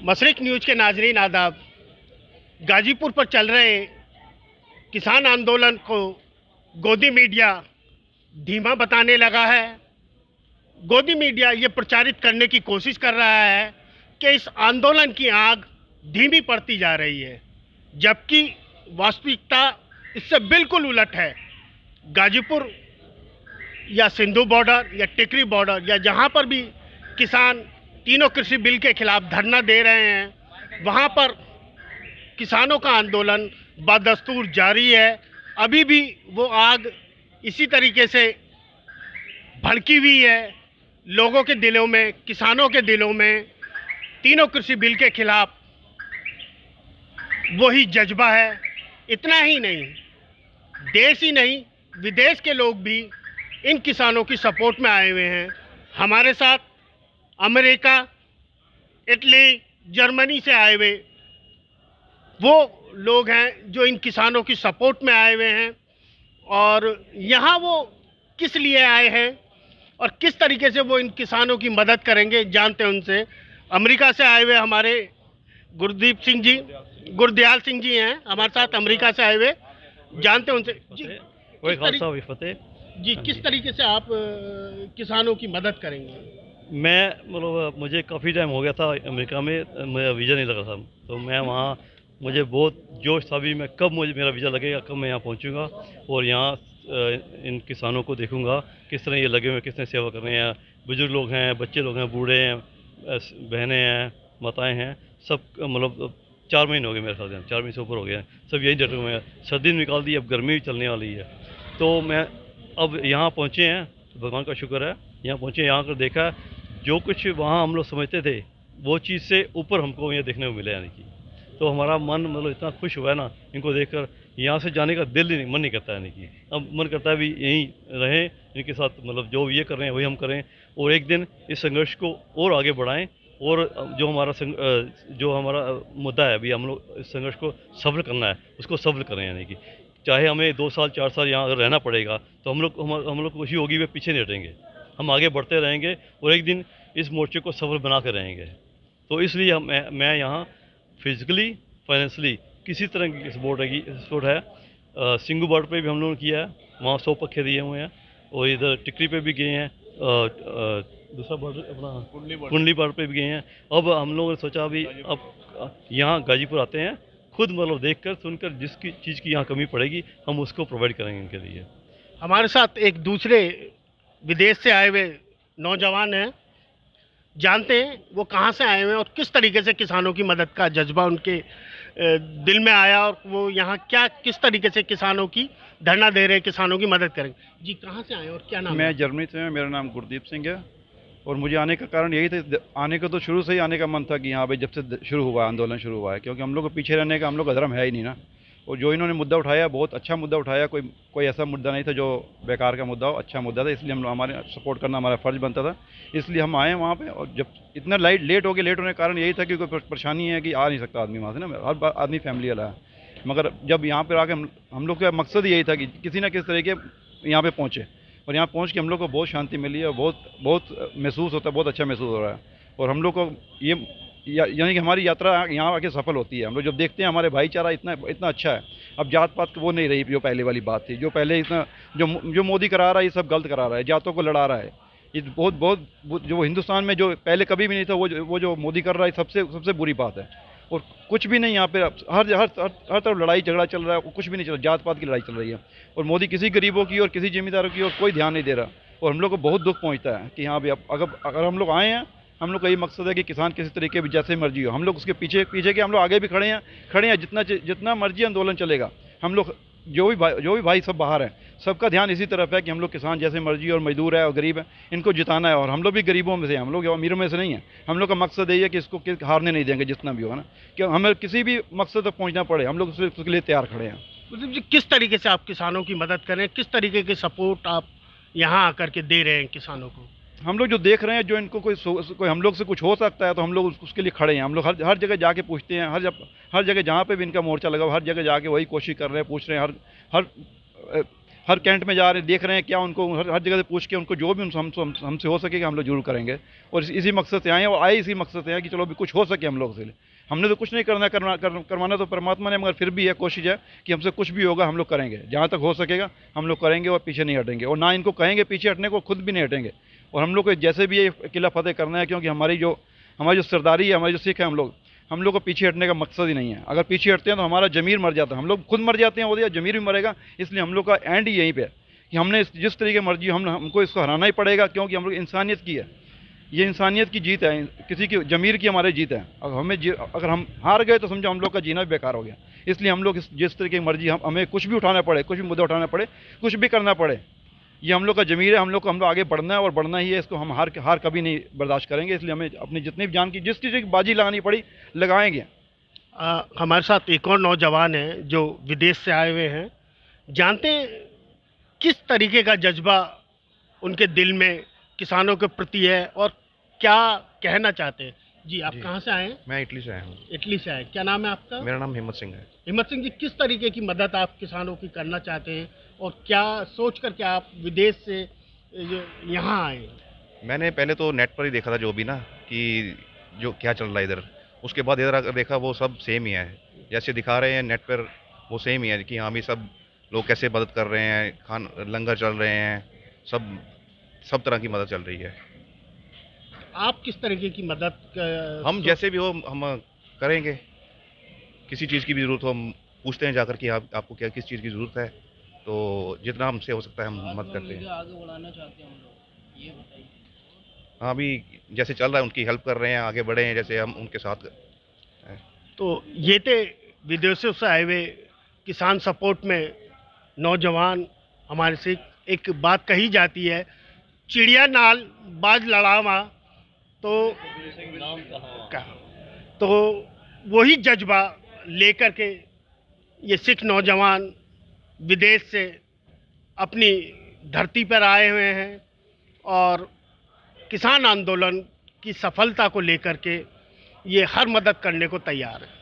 मशरिक news के नाजरीन आदाब। गाजीपुर पर चल रहे किसान आंदोलन को गोदी मीडिया धीमा बताने लगा है। गोदी मीडिया ये प्रचारित करने की कोशिश कर रहा है कि इस आंदोलन की आग धीमी पड़ती जा रही है, जबकि वास्तविकता इससे बिल्कुल उलट है। गाजीपुर या सिंधु बॉर्डर या टिकरी बॉर्डर या जहाँ पर भी किसान तीनों कृषि बिल के खिलाफ धरना दे रहे हैं, वहाँ पर किसानों का आंदोलन बदस्तूर जारी है। अभी भी वो आग इसी तरीके से भड़की हुई है। लोगों के दिलों में, किसानों के दिलों में तीनों कृषि बिल के खिलाफ वही जज्बा है। इतना ही नहीं, देश ही नहीं विदेश के लोग भी इन किसानों की सपोर्ट में आए हुए हैं। हमारे साथ अमेरिका, इटली, जर्मनी से आए हुए वो लोग हैं जो इन किसानों की सपोर्ट में आए हुए हैं। और यहाँ वो किस लिए आए हैं और किस तरीके से वो इन किसानों की मदद करेंगे, जानते हैं उनसे। अमेरिका से आए हुए हमारे गुरदयाल सिंह जी हैं हमारे साथ, अमेरिका से आए हुए, जानते हैं उनसे। जी, किस तरीके से आप किसानों की मदद करेंगे? मुझे काफ़ी टाइम हो गया था अमेरिका में, मेरा वीज़ा नहीं लगा था, तो मैं वहाँ मुझे बहुत जोश था भी मैं कब मुझे मेरा वीज़ा लगेगा, कब मैं यहाँ पहुँचूँगा और यहाँ इन किसानों को देखूँगा किस तरह ये लगे हुए, किस तरह सेवा कर रहे हैं। बुजुर्ग लोग हैं, बच्चे लोग हैं, बूढ़े हैं, बहनें हैं, माताएँ हैं, सब 4 महीने हो गए मेरे साथ, 4 महीने से ऊपर हो गए हैं, सब यही डटे हुए हैं। सर्दी निकाल दी, अब गर्मी भी चलने वाली है। तो मैं अब यहाँ पहुँचे हैं, भगवान का शुक्र है, यहाँ पहुँचे, यहाँ कर देखा जो कुछ वहाँ हम लोग समझते थे वो चीज़ से ऊपर हमको ये देखने को मिला, यानी कि तो हमारा मन इतना खुश हुआ है ना इनको देखकर, यहाँ से जाने का मन नहीं करता, यानी कि अब मन करता है भी यहीं रहें इनके साथ, जो ये कर रहे हैं वही हम करें और एक दिन इस संघर्ष को और आगे बढ़ाएं और जो हमारा मुद्दा है अभी हम लोग इस संघर्ष को सफल करना है, उसको सफल करें। यानी कि चाहे हमें 2 साल 4 साल यहाँ रहना पड़ेगा तो हम लोग खुशी होगी, वे पीछे नहीं हटेंगे, हम आगे बढ़ते रहेंगे और एक दिन इस मोर्चे को सफल बना कर रहेंगे। तो इसलिए मैं यहाँ फिजिकली, फाइनेंशियली किसी तरह की सपोर्ट है। सिंगू बॉर्डर पे भी हम लोगों ने किया है, वहाँ 100 पक्के दिए हुए हैं और इधर टिकरी पे भी गए हैं, दूसरा बॉर्डर अपना कुंडली बॉर्डर पे भी गए हैं। अब हम लोगों ने सोचा अभी अब यहाँ गाजीपुर आते हैं, खुद देखकर सुनकर जिसकी चीज़ की यहाँ कमी पड़ेगी हम उसको प्रोवाइड करेंगे इनके लिए। हमारे साथ एक दूसरे विदेश से आए हुए नौजवान हैं, जानते हैं वो कहाँ से आए हुए हैं और किस तरीके से किसानों की मदद का जज्बा उनके दिल में आया और वो यहाँ किस तरीके से किसानों की धरना दे रहे, किसानों की मदद करेंगे। जी, कहाँ से आए और क्या नाम? मैं जर्मनी से हूँ, मेरा नाम गुरदीप सिंह है और मुझे आने का कारण यही था, आने का तो शुरू से ही आने का मन था कि यहाँ पे जब से शुरू हुआ आंदोलन शुरू हुआ है, क्योंकि हम लोग को पीछे रहने का हम लोग का धर्म है ही नहीं ना। और जो इन्होंने मुद्दा उठाया बहुत अच्छा मुद्दा उठाया, कोई ऐसा मुद्दा नहीं था जो बेकार का मुद्दा हो, अच्छा मुद्दा था, इसलिए हम हमारे सपोर्ट करना हमारा फ़र्ज़ बनता था, इसलिए हम आए वहाँ पे। और जब इतना लेट होने का कारण यही था कि कोई परेशानी है कि आ नहीं सकता आदमी वहाँ से ना, हर आदमी फैमिली वाला है। मगर जब यहाँ पर आके हम लोग का मकसद यही था कि किसी न किसी तरीके यहाँ पर पहुँचे और यहाँ पहुँच के हम लोग को बहुत शांति मिली है, बहुत महसूस होता है, बहुत अच्छा महसूस हो रहा है। और हम लोग को ये यानी कि हमारी यात्रा यहाँ आके सफल होती है। हम लोग जब देखते हैं हमारे भाईचारा इतना अच्छा है, अब जात पात वो नहीं रही जो पहले वाली बात थी, जो पहले इतना जो मोदी करा रहा है ये सब गलत करा रहा है, जातों को लड़ा रहा है। ये बहुत जो हिंदुस्तान में जो पहले कभी भी नहीं था वो जो मोदी कर रहा है सबसे बुरी बात है। और कुछ भी नहीं यहाँ पे, हर तरफ लड़ाई झगड़ा चल रहा है, कुछ भी नहीं चल रहा, जात पात की लड़ाई चल रही है और मोदी किसी गरीबों की और किसी जिम्मेदारों की और कोई ध्यान नहीं दे रहा। और हम लोग को बहुत दुख पहुँचता है कि यहाँ भी अगर हम लोग आए हैं, हम लोग का ये मकसद है कि किसान किसी तरीके भी जैसे मर्जी हो, हम लोग उसके पीछे के हम लोग आगे भी खड़े हैं, जितना मर्जी आंदोलन चलेगा। हम लोग जो भी भाई सब बाहर हैं, सबका ध्यान इसी तरफ है कि हम लोग किसान जैसे मर्जी और मजदूर है और गरीब है, इनको जिताना है। और हम लोग भी गरीबों में से हैं, हम लोग अमीरों में से नहीं हैं। हम लोग का मकसद यही है कि इसको हारने नहीं देंगे, जितना भी होगा ना, कि हमें किसी भी मकसद तक पहुँचना पड़े, हम लोग उसके लिए तैयार खड़े हैं। मतलब जी, किस तरीके से आप किसानों की मदद करें, किस तरीके की सपोर्ट आप यहाँ आकर के दे रहे हैं किसानों को? हम लोग जो देख रहे हैं, जो इनको कोई हम लोग से कुछ हो सकता है तो हम लोग उसके लिए खड़े हैं। हम लोग हर जगह जाके पूछते हैं, हर जगह जहाँ पे भी इनका मोर्चा लगा हर जगह जाके वही कोशिश कर रहे हैं, पूछ रहे हैं। हर कैंट में जा रहे हैं, देख रहे हैं क्या उनको, हर जगह से पूछ के उनको जो भी हमसे हो सकेगा हम लोग जरूर करेंगे। और इसी मकसद से आए हैं, और आए इसी मकसद से हैं कि चलो अभी कुछ हो सके हम लोग से। हमने तो कुछ नहीं करवाना तो परमात्मा ने, मगर फिर भी है कोशिश है कि हमसे कुछ भी होगा हम लोग करेंगे, जहाँ तक हो सकेगा हम लोग करेंगे और पीछे नहीं हटेंगे। और ना इनको कहेंगे पीछे हटने को, खुद भी नहीं हटेंगे। और हम लोग को जैसे भी ये किला फतेह करना है, क्योंकि हमारी जो सरदारी है, हमारी जो सिख है, हम लोग को पीछे हटने का मकसद ही नहीं है। अगर पीछे हटते हैं तो हमारा ज़मीर मर जाता है, हम लोग खुद मर जाते हैं और या ज़मीर भी मरेगा। इसलिए हम लोग का एंड ही यहीं पे है कि हमने जिस तरीके मर्जी हमको इसको हराना ही पड़ेगा, क्योंकि हम लोग इंसानियत की है, ये इंसानियत की जीत है, किसी की ज़मीर की हमारी जीत है। अगर हम हार गए तो समझो हम लोग का जीना भी बेकार हो गया। इसलिए हम लोग जिस तरीके की मर्जी हमें कुछ भी उठाना पड़े, कुछ भी मुद्दा उठाना पड़े, कुछ भी करना पड़े, ये हम लोग का ज़मीर है। हम लोग आगे बढ़ना है और बढ़ना ही है। इसको हम हार कभी नहीं बर्दाश्त करेंगे। इसलिए हमें अपनी जितनी भी जान की जिस चीज़ की बाजी लगानी पड़ी लगाएंगे। हमारे साथ एक और नौजवान हैं जो विदेश से आए हुए हैं। जानते हैं किस तरीके का जज्बा उनके दिल में किसानों के प्रति है और क्या कहना चाहते हैं। जी, आप कहाँ से आए हैं? मैं इटली से आया हूँ। इटली से आए। क्या नाम है आपका? मेरा नाम हिम्मत सिंह है। हिम्मत सिंह जी, किस तरीके की मदद आप किसानों की करना चाहते हैं और क्या सोच करके आप विदेश से यहाँ आए? मैंने पहले तो नेट पर ही देखा था जो भी ना, कि जो क्या चल रहा है इधर। उसके बाद इधर आकर देखा वो सब सेम ही है, जैसे दिखा रहे हैं नेट पर वो सेम ही है कि हाँ भी सब लोग कैसे मदद कर रहे हैं, लंगर चल रहे हैं, सब तरह की मदद चल रही है। आप किस तरीके की मदद हम जैसे भी हो हम करेंगे। किसी चीज़ की भी ज़रूरत हो हम पूछते हैं जाकर कि आपको किस चीज़ की ज़रूरत है, तो जितना हमसे हो सकता है हम मदद करते हैं। आगे बढ़ाना चाहते हैं हम लोग, ये बताइए। हाँ, अभी जैसे चल रहा है उनकी हेल्प कर रहे हैं, आगे बढ़े हैं, जैसे हम उनके साथ हैं। तो ये थे विदेशों से आए हुए किसान सपोर्ट में नौजवान हमारे से। एक बात कही जाती है, चिड़िया नाल बाज लड़ावा, तो वही जज्बा लेकर के ये सिख नौजवान विदेश से अपनी धरती पर आए हुए हैं और किसान आंदोलन की सफलता को लेकर के ये हर मदद करने को तैयार है।